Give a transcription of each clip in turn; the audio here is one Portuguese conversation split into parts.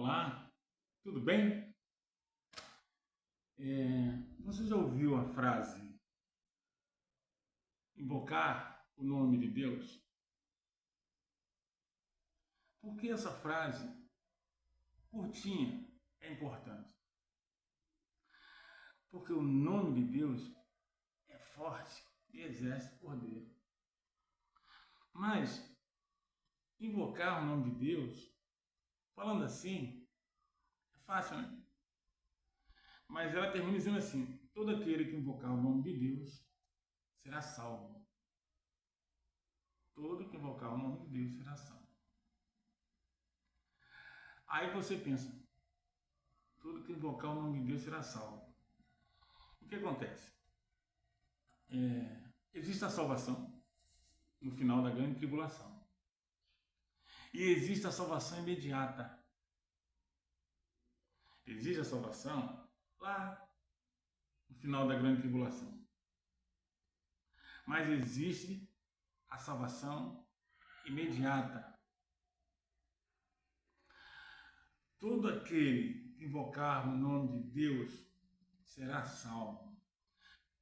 Olá, tudo bem? Você já ouviu a frase invocar o nome de Deus? Por que essa frase curtinha é importante? Porque o nome de Deus é forte e exerce poder. Mas invocar o nome de Deus, falando assim, é fácil, né? Mas ela termina dizendo assim: todo aquele que invocar o nome de Deus será salvo. Todo que invocar o nome de Deus será salvo. Aí você pensa: todo que invocar o nome de Deus será salvo. O que acontece? Existe a salvação no final da grande tribulação. E existe a salvação imediata. Existe a salvação lá no final da grande tribulação. Mas existe a salvação imediata. Todo aquele que invocar o nome de Deus será salvo.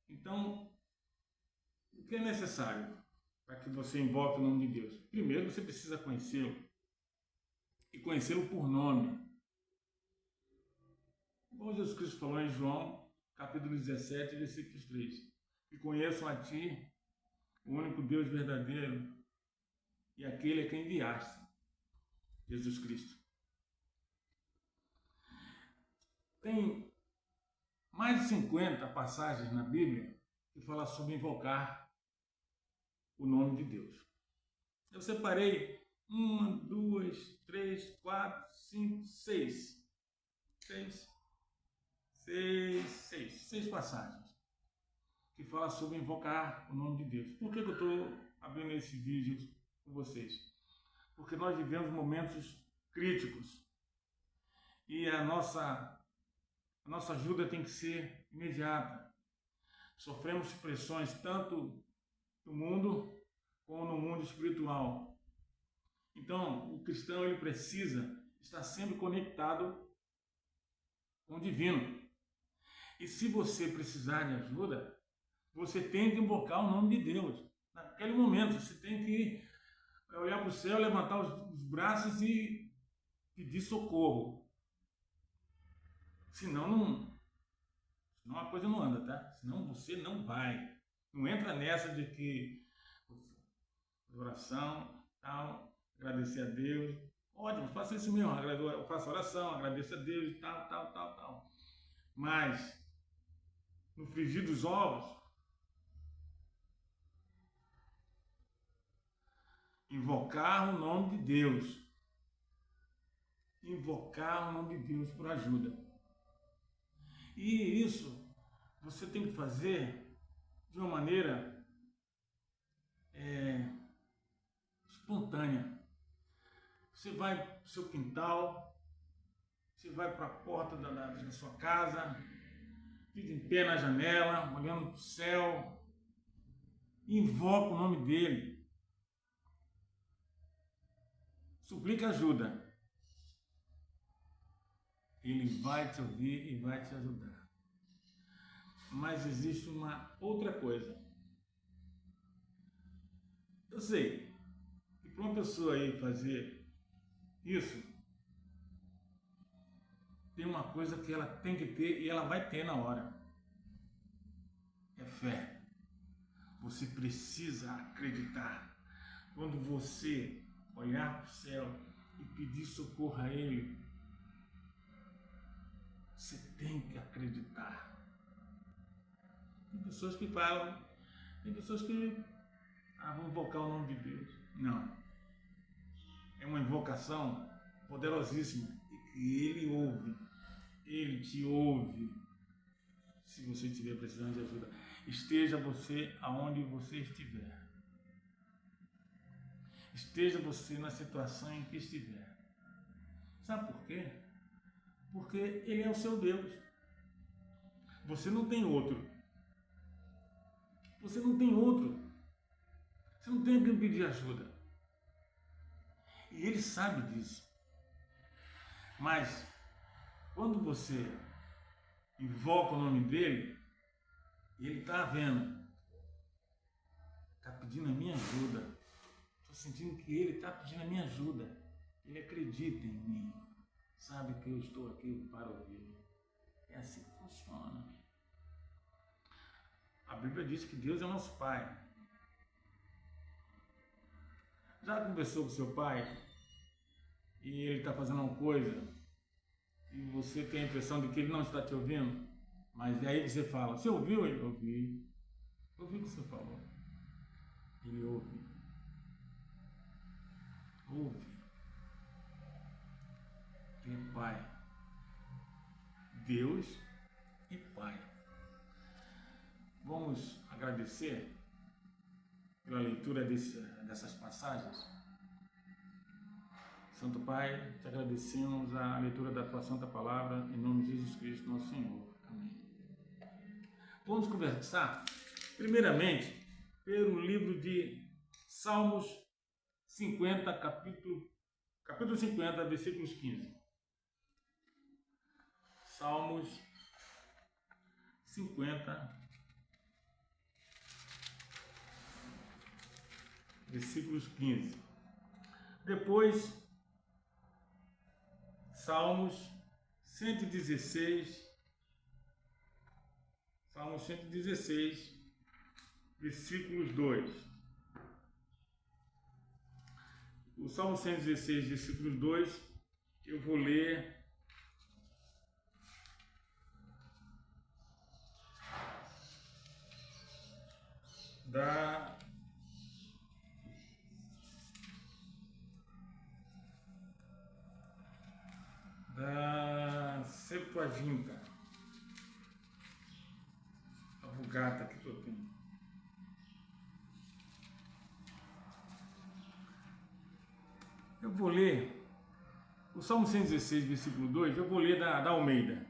Então, o que é necessário para que você invoque o nome de Deus? Primeiro, você precisa conhecê-lo. E conhecê-lo por nome. Como Jesus Cristo falou em João, capítulo 17, versículos 3. Que conheçam a Ti, o único Deus verdadeiro, e aquele a quem enviaste, Jesus Cristo. Tem mais de 50 passagens na Bíblia que falam sobre invocar o nome de Deus. Eu separei 1, 2, 3, 4, 5, 6. 6 passagens que falam sobre invocar o nome de Deus. Por que eu estou abrindo esse vídeo com vocês? Porque nós vivemos momentos críticos e a nossa ajuda tem que ser imediata. Sofremos pressões tanto no mundo como no mundo espiritual. Então, o cristão ele precisa estar sempre conectado com o divino. E se você precisar de ajuda, você tem que invocar o nome de Deus. Naquele momento, você tem que olhar para o céu, levantar os braços e pedir socorro. Senão a coisa não anda, tá? Senão você não vai. Não entra nessa de que oração, tal, agradecer a Deus. Ótimo, faça isso mesmo. Eu faço oração, agradeço a Deus, tal. Mas, no frigir dos ovos, invocar o nome de Deus. Invocar o nome de Deus por ajuda. E isso você tem que fazer de uma maneira espontânea. Você vai para o seu quintal, você vai para a porta da sua casa, fica em pé na janela, olhando para o céu, e invoca o nome dele. Suplica ajuda. Ele vai te ouvir e vai te ajudar. Mas existe uma outra coisa. Eu sei que para uma pessoa aí fazer isso, tem uma coisa que ela tem que ter e ela vai ter na hora. É fé. Você precisa acreditar. Quando você olhar para o céu e pedir socorro a Ele, você tem que acreditar. Tem pessoas que falam, tem pessoas que vão invocar o nome de Deus. Não. É uma invocação poderosíssima e que Ele ouve. Ele te ouve. Se você estiver precisando de ajuda, esteja você aonde você estiver. Esteja você na situação em que estiver. Sabe por quê? Porque Ele é o seu Deus. Você não tem outro. Você não tem outro. Você não tem a quem pedir ajuda. E Ele sabe disso. Mas quando você invoca o nome dele, ele está vendo, está pedindo a minha ajuda. Estou sentindo que ele está pedindo a minha ajuda. Ele acredita em mim, sabe que eu estou aqui para ouvir. É assim que funciona. A Bíblia diz que Deus é nosso Pai. Já conversou com seu pai e ele está fazendo uma coisa e você tem a impressão de que ele não está te ouvindo? Mas aí você fala, você ouviu? Ele ouviu. Ouviu o que você falou. Ele ouve. Ouve. Ele é Pai. Deus e Pai. Vamos agradecer pela leitura dessas passagens. Santo Pai, te agradecemos a leitura da tua santa palavra, em nome de Jesus Cristo, nosso Senhor. Amém. Vamos conversar, primeiramente, pelo livro de Salmos 50, capítulo 50, versículos 15. Salmos 50, versículos 15. Depois, Salmos 116, versículos 2. O Salmo 116, versículos 2, eu vou ler da Septuaginta, a Vulgata que eu tenho. Eu vou ler o Salmo 116, versículo 2, eu vou ler da Almeida.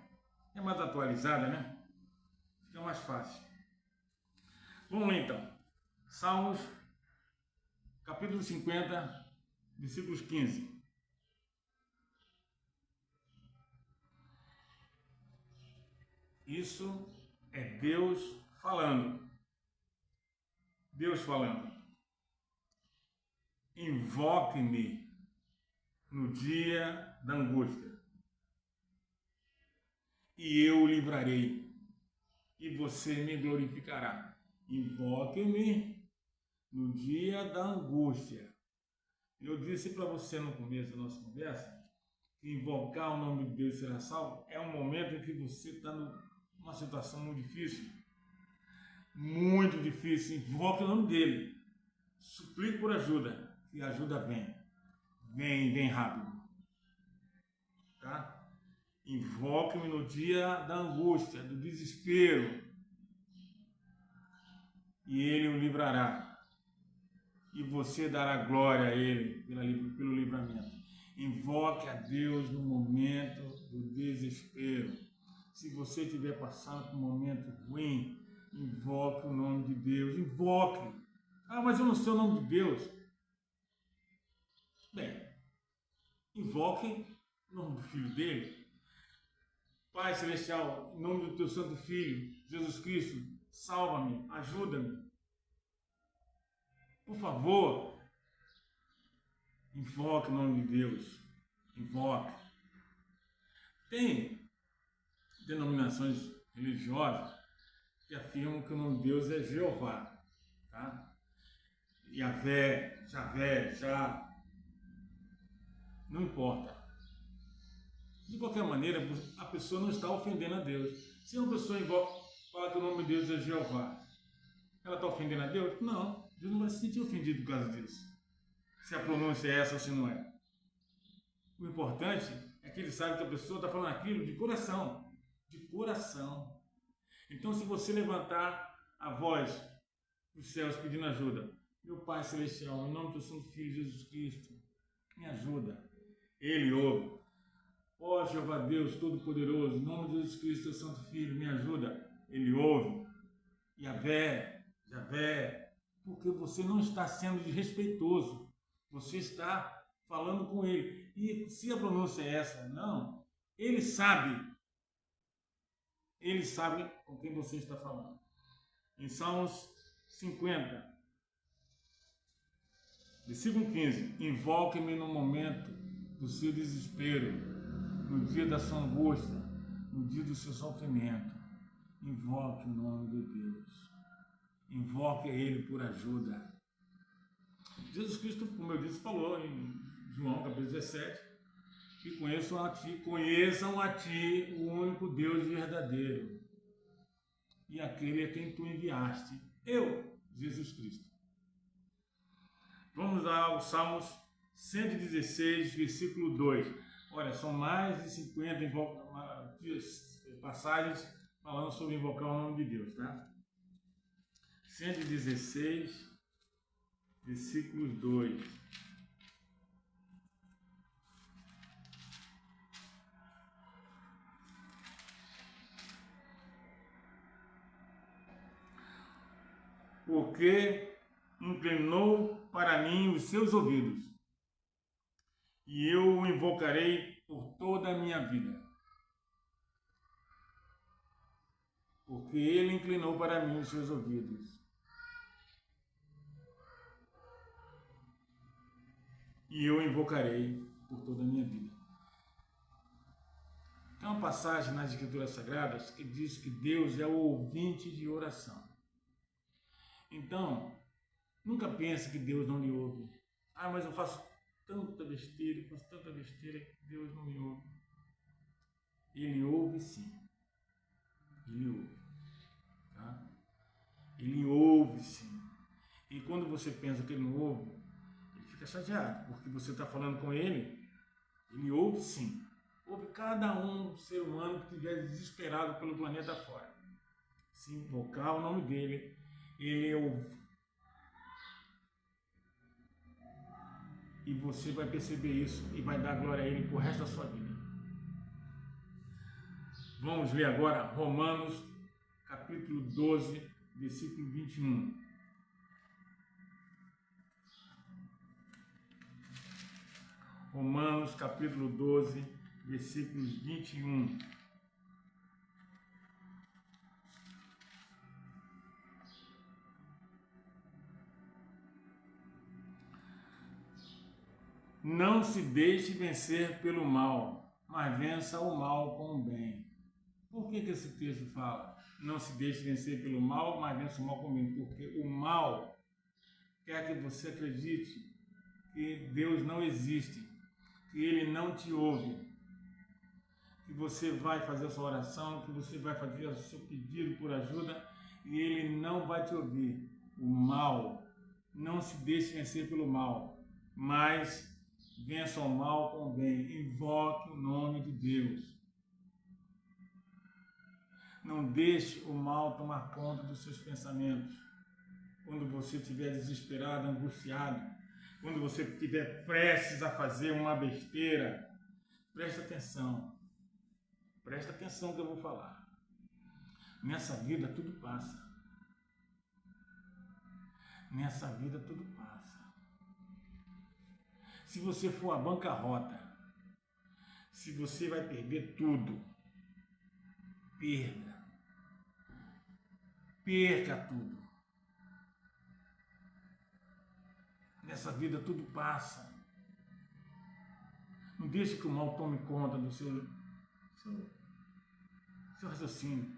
É mais atualizada, né? Fica mais fácil. Vamos lá então. Salmos, capítulo 50, versículos 15. Isso é Deus falando. Deus falando. Invoque-me no dia da angústia, e eu o livrarei, e você me glorificará. Invoque-me no dia da angústia. Eu disse para você no começo da nossa conversa que invocar o nome de Deus e será salvo é um momento em que você está numa situação muito difícil. Muito difícil. Invoque o nome dele. Suplique por ajuda. E a ajuda vem. Vem rápido. Tá? Invoque-me no dia da angústia, do desespero. E ele o livrará. E você dará glória a ele pelo livramento. Invoque a Deus no momento do desespero. Se você estiver passando por um momento ruim, invoque o nome de Deus. Invoque. Ah, mas eu não sei o nome de Deus. Bem, invoque o nome do Filho dele. Pai Celestial, em nome do teu Santo Filho, Jesus Cristo, salva-me, ajuda-me. Por favor, invoque o nome de Deus. Invoque. Tem denominações religiosas que afirmam que o nome de Deus é Jeová. Tá? Yahvé, Javé, Já. Não importa. De qualquer maneira, a pessoa não está ofendendo a Deus. Se uma pessoa fala que o nome de Deus é Jeová, ela está ofendendo a Deus? Não. Deus não vai se sentir ofendido por causa disso. Se a pronúncia é essa ou se não é. O importante é que ele sabe que a pessoa está falando aquilo de coração. De coração. Então, se você levantar a voz dos céus pedindo ajuda, meu Pai Celestial, em nome do Santo Filho Jesus Cristo, me ajuda. Ele ouve. Ó Jeová Deus Todo-Poderoso, em nome de Jesus Cristo, teu Santo Filho, me ajuda. Ele ouve. Yahvé, Javé, porque você não está sendo desrespeitoso. Você está falando com ele. E se a pronúncia é essa, não, ele sabe com quem você está falando. Em Salmos 50, versículo 15: invoque-me no momento do seu desespero, no dia da sua angústia, no dia do seu sofrimento. Invoque o nome de Deus. Invoque Ele por ajuda. Jesus Cristo, como eu disse, falou em João capítulo 17, que conheçam a ti o único Deus verdadeiro e aquele a quem tu enviaste, eu, Jesus Cristo. Vamos ao Salmos 116, versículo 2. Olha, são mais de 50 passagens falando sobre invocar o nome de Deus, tá? 116, versículo 2. Porque inclinou para mim os seus ouvidos, e eu o invocarei por toda a minha vida. Porque ele inclinou para mim os seus ouvidos, e eu o invocarei por toda a minha vida. Tem uma passagem nas Escrituras Sagradas que diz que Deus é o ouvinte de oração. Então, nunca pense que Deus não lhe ouve. Ah, mas eu faço tanta besteira que Deus não me ouve. Ele ouve sim. Ele ouve. Tá? Ele ouve sim. E quando você pensa que ele não ouve, ele fica chateado, porque você está falando com ele. Ele ouve sim. Ouve cada ser humano que estiver desesperado pelo planeta fora. Se invocar o nome dele, ele ouve. E você vai perceber isso e vai dar glória a ele por resto da sua vida. Vamos ler agora Romanos, capítulo 12, versículo 21. Romanos, capítulo 12, versículos 21. Não se deixe vencer pelo mal, mas vença o mal com o bem. Por que esse texto fala? Não se deixe vencer pelo mal, mas vença o mal com o bem. Porque o mal quer que você acredite que Deus não existe, que Ele não te ouve, que você vai fazer a sua oração, que você vai fazer o seu pedido por ajuda e Ele não vai te ouvir. O mal, não se deixe vencer pelo mal, mas vença o mal com o bem. Invoque o nome de Deus. Não deixe o mal tomar conta dos seus pensamentos. Quando você estiver desesperado, angustiado, quando você estiver prestes a fazer uma besteira, presta atenção. Presta atenção que eu vou falar. Nessa vida tudo passa. Nessa vida tudo passa. Se você for à bancarrota, se você vai perder tudo, perda. Perca tudo. Nessa vida tudo passa. Não deixe que o mal tome conta do seu raciocínio.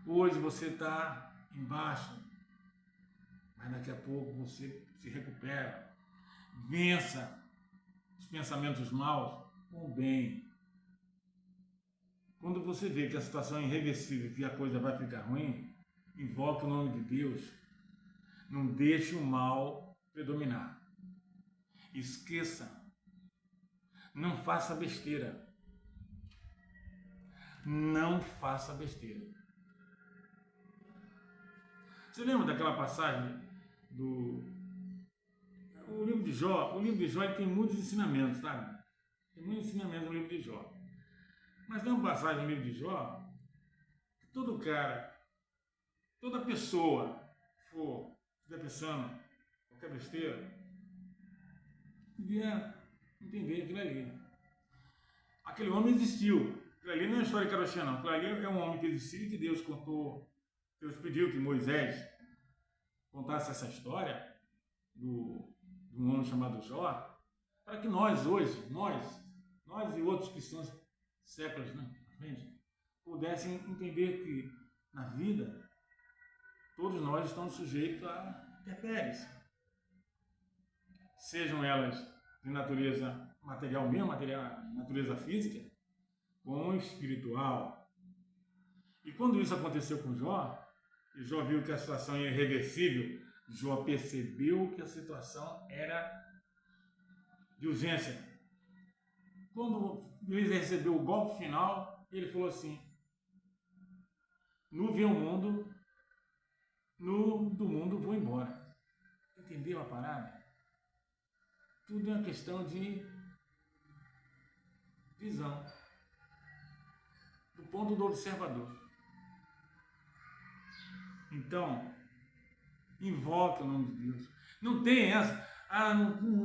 Hoje você está embaixo, mas daqui a pouco você se recupera. Vença os pensamentos maus com o bem. Quando você vê que a situação é irreversível, que a coisa vai ficar ruim, invoque o nome de Deus. Não deixe o mal predominar. Esqueça. Não faça besteira. Não faça besteira. Você lembra daquela passagem do livro de Jó? O livro de Jó ele tem muitos ensinamentos, sabe? Tem muitos ensinamentos no livro de Jó. Mas tem uma passagem no livro de Jó que todo cara, toda pessoa estiver pensando qualquer besteira, devia entender aquilo ali. Aquele homem existiu. Aquilo ali não é uma história carochinha, não. Aquilo ali é um homem que existiu e que Deus contou. Deus pediu que Moisés contasse essa história de um homem chamado Jó, para que nós hoje, nós e outros cristãos séculos na frente, pudessem entender que na vida todos nós estamos sujeitos a intempéries, sejam elas de natureza material mesmo, natureza física, como espiritual. E quando isso aconteceu com Jó, e Jó viu que a situação era irreversível, Jó percebeu que a situação era de urgência. Quando ele recebeu o golpe final, ele falou assim: nu vi o mundo, nu do mundo vou embora. Entendeu a parada? Tudo é uma questão de visão, do ponto do observador. Então, invoque o nome de Deus. Não tem essa,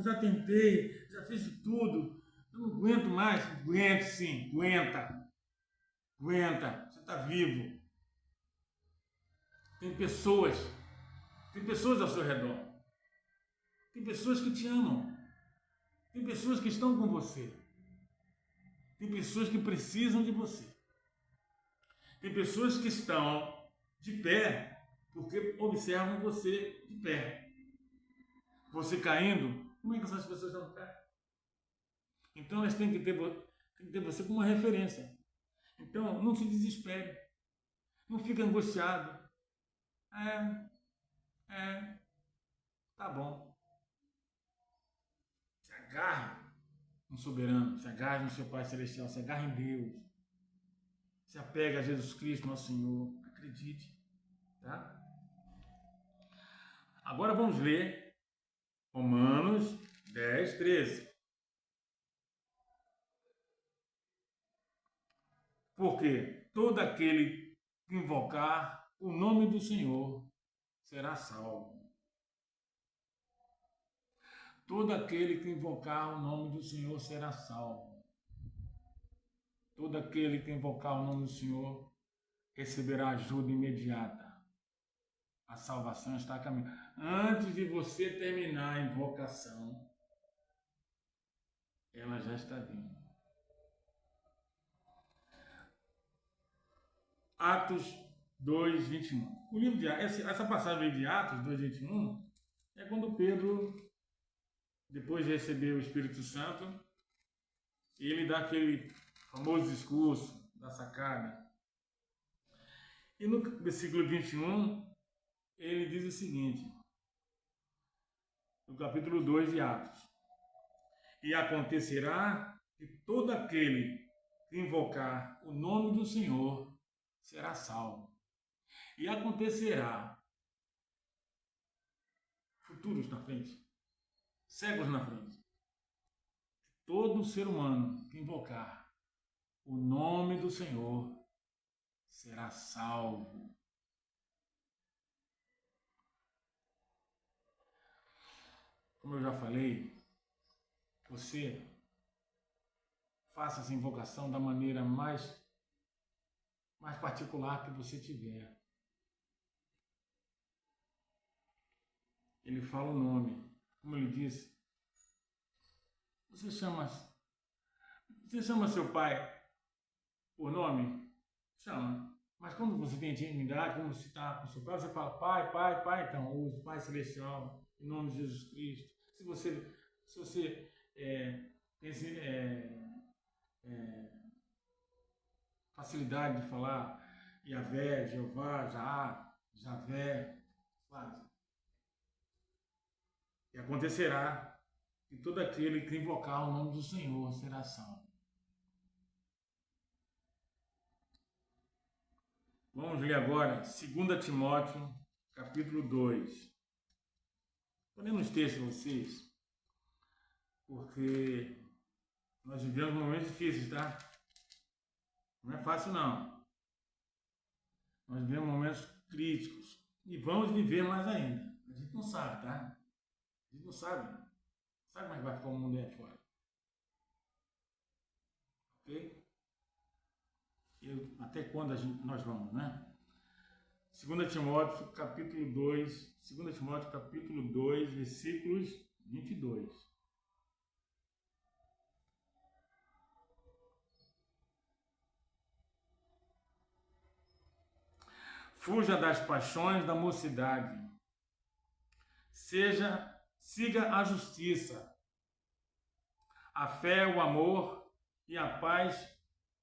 já tentei, já fiz de tudo, eu não aguento mais. Aguente sim, aguenta. Você está vivo. Tem pessoas ao seu redor. Tem pessoas que te amam. Tem pessoas que estão com você. Tem pessoas que precisam de você. Tem pessoas que estão de pé porque observam você de pé. Você caindo, como é que essas pessoas estão de pé? Então elas têm que ter você como uma referência. Então não se desespere. Não fique angustiado. Tá bom. Se agarre no soberano, se agarre no seu Pai Celestial, se agarre em Deus. Se apega a Jesus Cristo, nosso Senhor. Acredite. Tá? Agora vamos ler Romanos 10, 13. Porque todo aquele que invocar o nome do Senhor será salvo. Todo aquele que invocar o nome do Senhor será salvo. Todo aquele que invocar o nome do Senhor receberá ajuda imediata. A salvação está a caminho. Antes de você terminar a invocação, ela já está vindo. Atos 2, 21. O livro de essa passagem de Atos 2, 21 é quando Pedro, depois de receber o Espírito Santo, ele dá aquele famoso discurso da sacada. E no versículo 21, ele diz o seguinte, no capítulo 2 de Atos: e acontecerá que todo aquele que invocar o nome do Senhor será salvo. E acontecerá, futuros na frente, séculos na frente, todo ser humano que invocar o nome do Senhor será salvo. Como eu já falei, você faça essa invocação da maneira mais particular que você tiver. Ele fala o nome, como ele disse. Você chama seu pai por nome? Chama. Mas quando você tem intimidade, quando você está com seu pai, você fala pai, então use Pai Celestial, em nome de Jesus Cristo. Se você tem facilidade de falar Yahvé, Jeová, Javé, faz. E acontecerá que todo aquele que invocar o nome do Senhor será salvo. Vamos ler agora 2 Timóteo, capítulo 2. Estou lendo os textos de vocês, porque nós vivemos momentos difíceis, tá? Não é fácil, não. Nós vivemos momentos críticos e vamos viver mais ainda. A gente não sabe, tá? A gente não sabe Sabe como é que vai ficar o mundo aí fora? Ok? Até quando nós vamos, né? 2 Timóteo capítulo 2, 2 Timóteo capítulo 2, versículos 22. Fuja das paixões da mocidade. Siga a justiça, a fé, o amor e a paz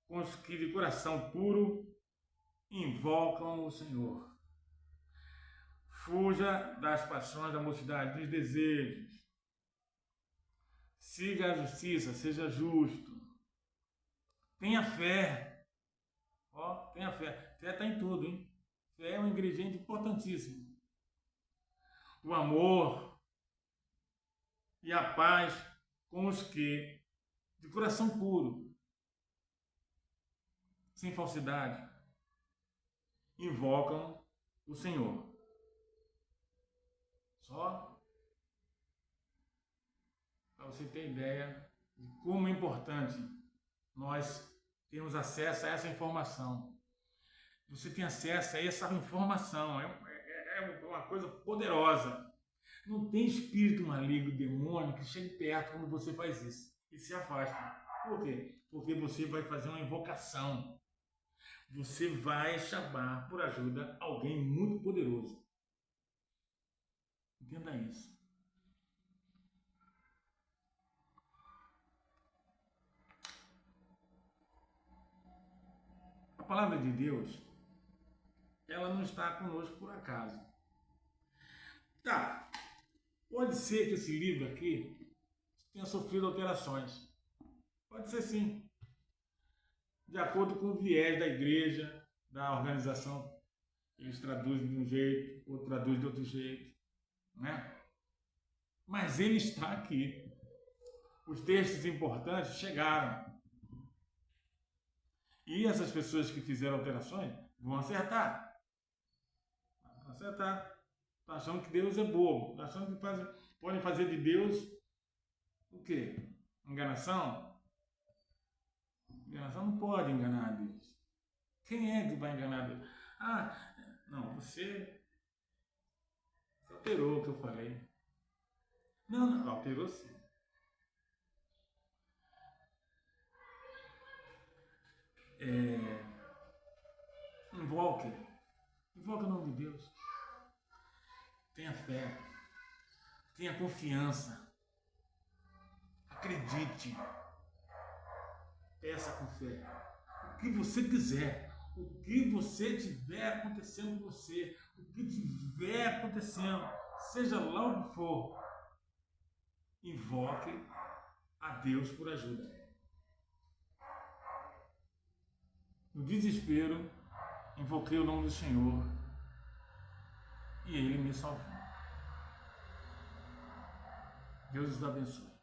com os que de coração puro invocam o Senhor. Fuja das paixões da mocidade, dos desejos. Siga a justiça, seja justo. Tenha fé. Tenha fé. Fé está em tudo, hein? Fé é um ingrediente importantíssimo. O amor e a paz com os que, de coração puro, sem falsidade, invocam o Senhor. Só para você ter ideia de como é importante nós termos acesso a essa informação. Você tem acesso a essa informação, é uma coisa poderosa. Não tem espírito maligno, demônio que chegue perto quando você faz isso e se afasta. Por quê? Porque você vai fazer uma invocação. Você vai chamar por ajuda alguém muito poderoso. Entenda isso. A palavra de Deus, ela não está conosco por acaso. Tá, pode ser que esse livro aqui tenha sofrido alterações. Pode ser sim. De acordo com o viés da igreja, da organização. Eles traduzem de um jeito, outro traduz de outro jeito, né? Mas ele está aqui. Os textos importantes chegaram. E essas pessoas que fizeram alterações vão acertar. Vão acertar. Estão achando que Deus é bobo. Estão achando que podem fazer de Deus o quê? Enganação? Enganação não pode enganar a Deus. Quem é que vai enganar a Deus? Não, você alterou o que eu falei. Não, alterou sim. Invoque o nome de Deus. Tenha fé. Tenha confiança. Acredite. Peça com fé. O que você quiser. O que você tiver acontecendo com você. O que tiver acontecendo. Seja lá o que for. Invoque a Deus por ajuda. No desespero, invoquei o nome do Senhor e Ele me salvou. Deus os abençoe.